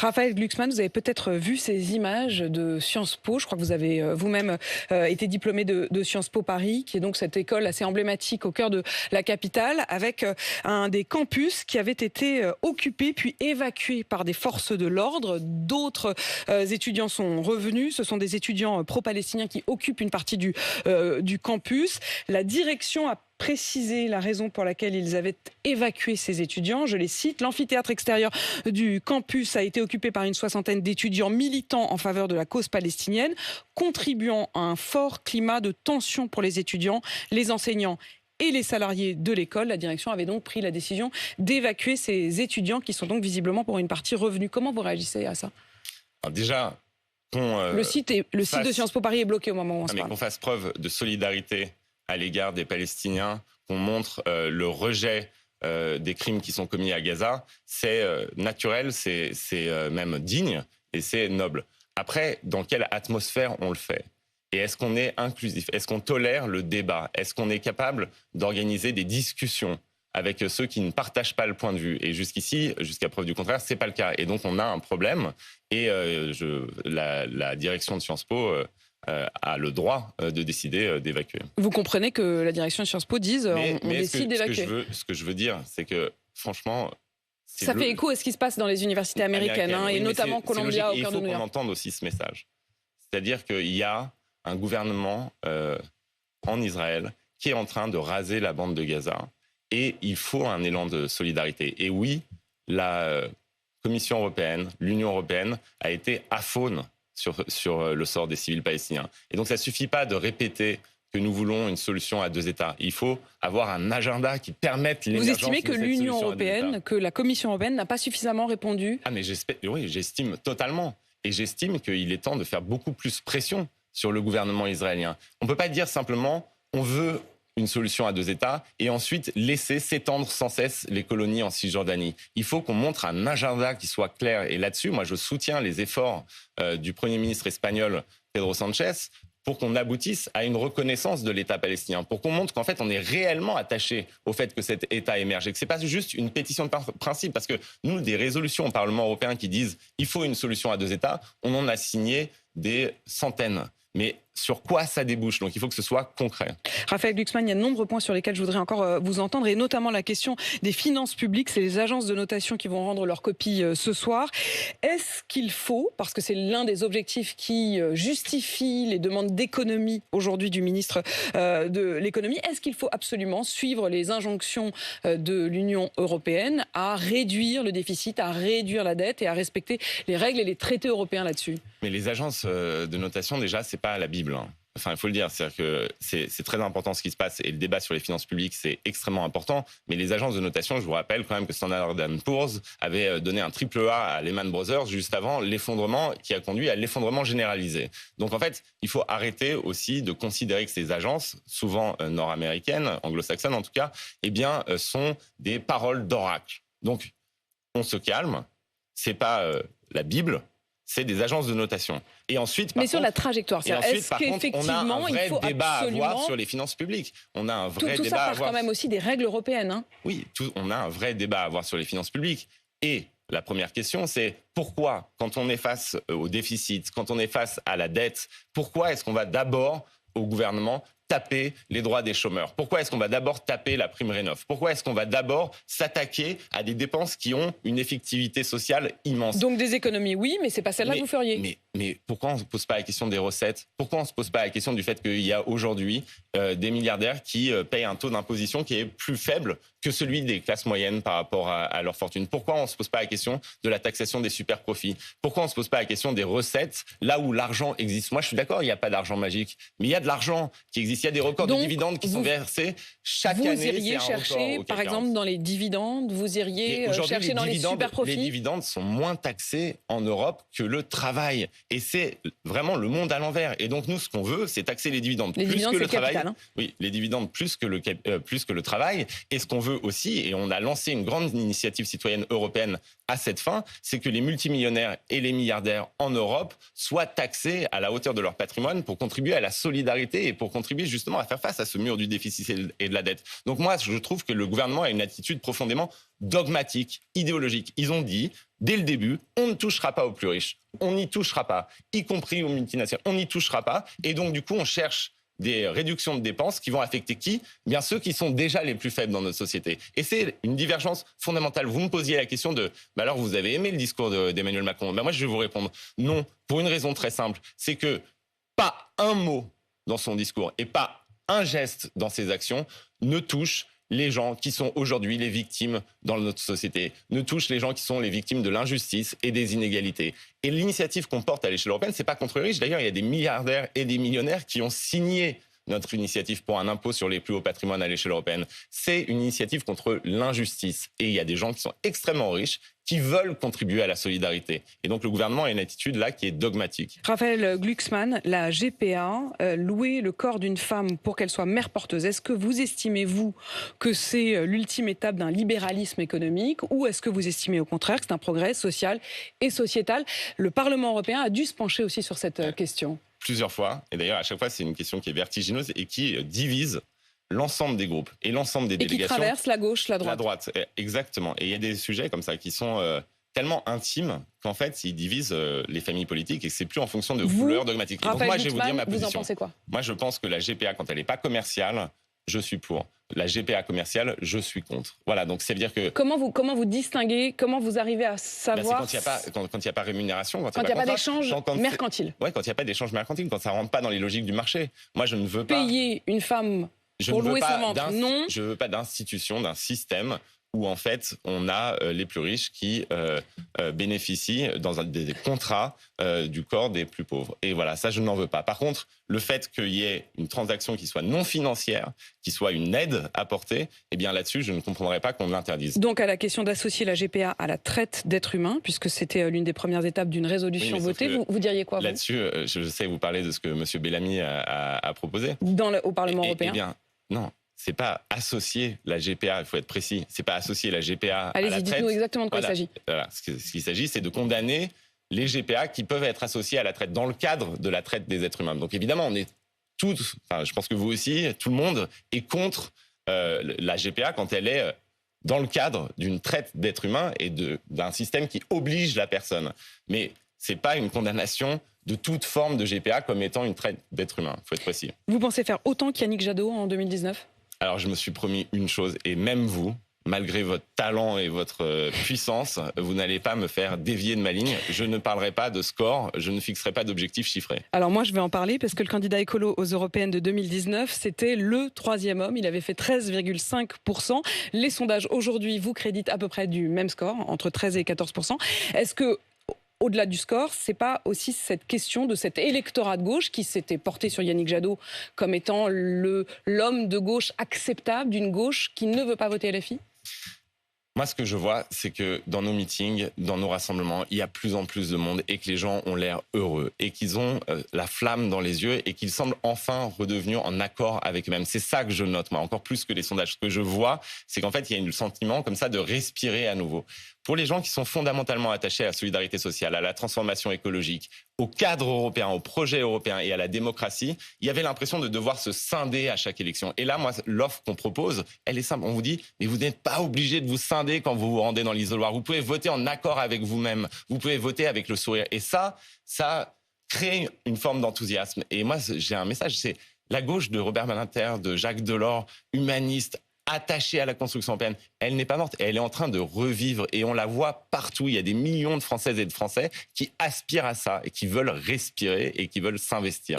Raphaël Glucksmann, vous avez peut-être vu ces images de Sciences Po. Je crois que vous avez vous-même été diplômé de Sciences Po Paris, qui est donc cette école assez emblématique au cœur de la capitale, avec un des campus qui avait été occupé puis évacué par des forces de l'ordre. D'autres étudiants sont revenus. Ce sont des étudiants pro-palestiniens qui occupent une partie du campus. La direction a précisé la raison pour laquelle ils avaient évacué ces étudiants. Je les cite: l'amphithéâtre extérieur du campus a été occupé par une soixantaine d'étudiants militants en faveur de la cause palestinienne, contribuant à un fort climat de tension pour les étudiants, les enseignants et les salariés de l'école. La direction avait donc pris la décision d'évacuer ces étudiants qui sont donc visiblement pour une partie revenus. Comment vous réagissez à ça? Alors déjà, le site de Sciences Po Paris est bloqué au moment où on se parle. Qu'on fasse preuve de solidarité à l'égard des Palestiniens, qu'on montre le rejet des crimes qui sont commis à Gaza, c'est naturel, c'est même digne et c'est noble. Après, dans quelle atmosphère on le fait? Et est-ce qu'on est inclusif? Est-ce qu'on tolère le débat? Est-ce qu'on est capable d'organiser des discussions avec ceux qui ne partagent pas le point de vue? Et jusqu'ici, jusqu'à preuve du contraire, c'est pas le cas. Et donc on a un problème. Et la direction de Sciences Po a le droit de décider d'évacuer. Vous comprenez que la direction de Sciences Po dise on décide d'évacuer. Ce que je veux dire, c'est que franchement... Ça fait écho à ce qui se passe dans les universités américaines, et notamment Columbia au cœur de New York. Il faut qu'on entende aussi ce message. C'est-à-dire qu'il y a un gouvernement en Israël qui est en train de raser la bande de Gaza. Et il faut un élan de solidarité. Et oui, la Commission européenne, l'Union européenne a été aphone sur le sort des civils palestiniens. Et donc ça ne suffit pas de répéter que nous voulons une solution à deux États. Il faut avoir un agenda qui permette l'émergence de cette solution. Vous estimez que l'Union européenne, que la Commission européenne n'a pas suffisamment répondu? Ah mais oui, j'estime totalement. Et j'estime qu'il est temps de faire beaucoup plus pression sur le gouvernement israélien. On ne peut pas dire simplement on veut une solution à deux États et ensuite laisser s'étendre sans cesse les colonies en Cisjordanie. Il faut qu'on montre un agenda qui soit clair. Et là-dessus, moi, je soutiens les efforts du Premier ministre espagnol Pedro Sánchez pour qu'on aboutisse à une reconnaissance de l'État palestinien, pour qu'on montre qu'en fait, on est réellement attaché au fait que cet État émerge et que ce n'est pas juste une pétition de principe. Parce que nous, des résolutions au Parlement européen qui disent il faut une solution à deux États, on en a signé des centaines. Mais sur quoi ça débouche? Donc il faut que ce soit concret. Raphaël Glucksmann, il y a de nombreux points sur lesquels je voudrais encore vous entendre, et notamment la question des finances publiques. C'est les agences de notation qui vont rendre leur copie ce soir. Est-ce qu'il faut, parce que c'est l'un des objectifs qui justifie les demandes d'économie aujourd'hui du ministre de l'économie, est-ce qu'il faut absolument suivre les injonctions de l'Union européenne à réduire le déficit, à réduire la dette et à respecter les règles et les traités européens là-dessus? Mais les agences de notation, déjà, c'est pas la Bible. Enfin, il faut le dire, c'est-à-dire que c'est très important ce qui se passe et le débat sur les finances publiques, c'est extrêmement important. Mais les agences de notation, je vous rappelle quand même que Standard & Poor's avait donné un triple A à Lehman Brothers juste avant l'effondrement qui a conduit à l'effondrement généralisé. Donc en fait, il faut arrêter aussi de considérer que ces agences, souvent nord-américaines, anglo-saxonnes en tout cas, eh bien, sont des paroles d'oracle. Donc, on se calme, c'est pas la Bible. C'est des agences de notation. Et ensuite, mais sur la trajectoire, est-ce qu'effectivement, on a un vrai débat à avoir sur les finances publiques. On a un vrai tout débat ça à part avoir. quand même aussi des règles européennes. Oui, on a un vrai débat à avoir sur les finances publiques. Et la première question, c'est pourquoi, quand on est face au déficit, quand on est face à la dette, pourquoi est-ce qu'on va d'abord, au gouvernement, taper les droits des chômeurs? Pourquoi est-ce qu'on va d'abord taper la prime Rénov? Pourquoi est-ce qu'on va d'abord s'attaquer à des dépenses qui ont une effectivité sociale immense? Donc des économies, oui, mais c'est pas celle-là que vous feriez. Mais pourquoi on ne se pose pas la question des recettes? Pourquoi on ne se pose pas la question du fait qu'il y a aujourd'hui des milliardaires qui payent un taux d'imposition qui est plus faible que celui des classes moyennes par rapport à leur fortune? Pourquoi on ne se pose pas la question de la taxation des super profits? Pourquoi on ne se pose pas la question des recettes là où l'argent existe? Moi, je suis d'accord, il n'y a pas d'argent magique, mais il y a de l'argent qui existe. Il y a des records de dividendes qui sont versés chaque année. Vous iriez chercher, par exemple, dans les dividendes, vous iriez chercher dans les super profits? Les dividendes sont moins taxés en Europe que le travail. Et c'est vraiment le monde à l'envers. Et donc, nous, ce qu'on veut, c'est taxer les dividendes plus que le travail. Capital, Oui, les dividendes plus que le travail. Et ce qu'on veut aussi, et on a lancé une grande initiative citoyenne européenne à cette fin, c'est que les multimillionnaires et les milliardaires en Europe soient taxés à la hauteur de leur patrimoine pour contribuer à la solidarité et pour contribuer justement à faire face à ce mur du déficit et de la dette. Donc moi, je trouve que le gouvernement a une attitude profondément dogmatique, idéologique. Ils ont dit, dès le début, on ne touchera pas aux plus riches. On n'y touchera pas, y compris aux multinationales. On n'y touchera pas. Et donc, du coup, on cherche des réductions de dépenses qui vont affecter qui ? Bien ceux qui sont déjà les plus faibles dans notre société. Et c'est une divergence fondamentale. Vous me posiez la question de alors vous avez aimé le discours d'Emmanuel Macron ? Moi, je vais vous répondre non, pour une raison très simple. C'est que pas un mot dans son discours et pas un geste dans ses actions ne touche les gens qui sont aujourd'hui les victimes dans notre société, ne touche les gens qui sont les victimes de l'injustice et des inégalités. Et l'initiative qu'on porte à l'échelle européenne, c'est pas contre les riches. D'ailleurs, il y a des milliardaires et des millionnaires qui ont signé notre initiative pour un impôt sur les plus hauts patrimoines à l'échelle européenne. C'est une initiative contre l'injustice. Et il y a des gens qui sont extrêmement riches qui veulent contribuer à la solidarité. Et donc le gouvernement a une attitude là qui est dogmatique. Raphaël Glucksmann, la GPA, louer le corps d'une femme pour qu'elle soit mère porteuse, est-ce que vous estimez, vous, que c'est l'ultime étape d'un libéralisme économique ou est-ce que vous estimez au contraire que c'est un progrès social et sociétal ? Le Parlement européen a dû se pencher aussi sur cette question. Plusieurs fois, et d'ailleurs à chaque fois c'est une question qui est vertigineuse et qui divise l'ensemble des groupes et l'ensemble des délégations. Et qui traverse la gauche, la droite. La droite, exactement. Et il y a des sujets comme ça qui sont tellement intimes qu'en fait ils divisent les familles politiques et que c'est plus en fonction de couleurs dogmatiques. Et donc moi je vais vous dire ma position. Vous en pensez quoi ? Moi je pense que la GPA quand elle n'est pas commerciale, je suis pour. La GPA commerciale, je suis contre. Voilà, donc ça veut dire que... Comment vous distinguez, comment vous arrivez à savoir... C'est quand il n'y a pas rémunération, quand il n'y a pas d'échange mercantile. Oui, quand il n'y a pas d'échange mercantile, quand ça ne rentre pas dans les logiques du marché. Moi, je ne veux pas... Payer une femme pour louer son ventre, non. Je ne veux pas d'institution, d'un système où en fait on a les plus riches qui bénéficient dans des contrats du corps des plus pauvres. Et voilà, ça je n'en veux pas. Par contre, le fait qu'il y ait une transaction qui soit non financière, qui soit une aide apportée, eh bien là-dessus je ne comprendrais pas qu'on l'interdise. Donc à la question d'associer la GPA à la traite d'êtres humains, puisque c'était l'une des premières étapes d'une résolution votée, vous diriez quoi là-dessus, je sais vous parler de ce que M. Bellamy a proposé. Au Parlement européen. Eh bien, non. C'est pas associer la GPA, il faut être précis, c'est pas associer la GPA à la traite. Dites-nous exactement de quoi il s'agit. Voilà. Ce qu'il s'agit, c'est de condamner les GPA qui peuvent être associés à la traite dans le cadre de la traite des êtres humains. Donc évidemment, on est tous, je pense que vous aussi, tout le monde est contre la GPA quand elle est dans le cadre d'une traite d'êtres humains et d'un système qui oblige la personne. Mais c'est pas une condamnation de toute forme de GPA comme étant une traite d'êtres humains, il faut être précis. Vous pensez faire autant qu'Yannick Jadot en 2019 ? Alors, je me suis promis une chose, et même vous, malgré votre talent et votre puissance, vous n'allez pas me faire dévier de ma ligne. Je ne parlerai pas de score, je ne fixerai pas d'objectifs chiffrés. Alors moi, je vais en parler parce que le candidat écolo aux européennes de 2019, c'était le troisième homme. Il avait fait 13,5%. Les sondages aujourd'hui vous créditent à peu près du même score, entre 13 et 14%. Est-ce que au-delà du score, c'est pas aussi cette question de cet électorat de gauche qui s'était porté sur Yannick Jadot comme étant l'homme de gauche acceptable d'une gauche qui ne veut pas voter LFI ? Moi, ce que je vois, c'est que dans nos meetings, dans nos rassemblements, il y a plus en plus de monde et que les gens ont l'air heureux et qu'ils ont la flamme dans les yeux et qu'ils semblent enfin redevenus en accord avec eux-mêmes. C'est ça que je note, moi, encore plus que les sondages. Ce que je vois, c'est qu'en fait, il y a un sentiment comme ça de respirer à nouveau. Pour les gens qui sont fondamentalement attachés à la solidarité sociale, à la transformation écologique, au cadre européen, au projet européen et à la démocratie, il y avait l'impression de devoir se scinder à chaque élection. Et là, moi, l'offre qu'on propose, elle est simple. On vous dit, mais vous n'êtes pas obligé de vous scinder quand vous vous rendez dans l'isoloir. Vous pouvez voter en accord avec vous-même. Vous pouvez voter avec le sourire. Et ça crée une forme d'enthousiasme. Et moi, j'ai un message, c'est la gauche de Robert Badinter, de Jacques Delors, humaniste, attachée à la construction européenne, elle n'est pas morte, elle est en train de revivre et on la voit partout. Il y a des millions de Françaises et de Français qui aspirent à ça et qui veulent respirer et qui veulent s'investir.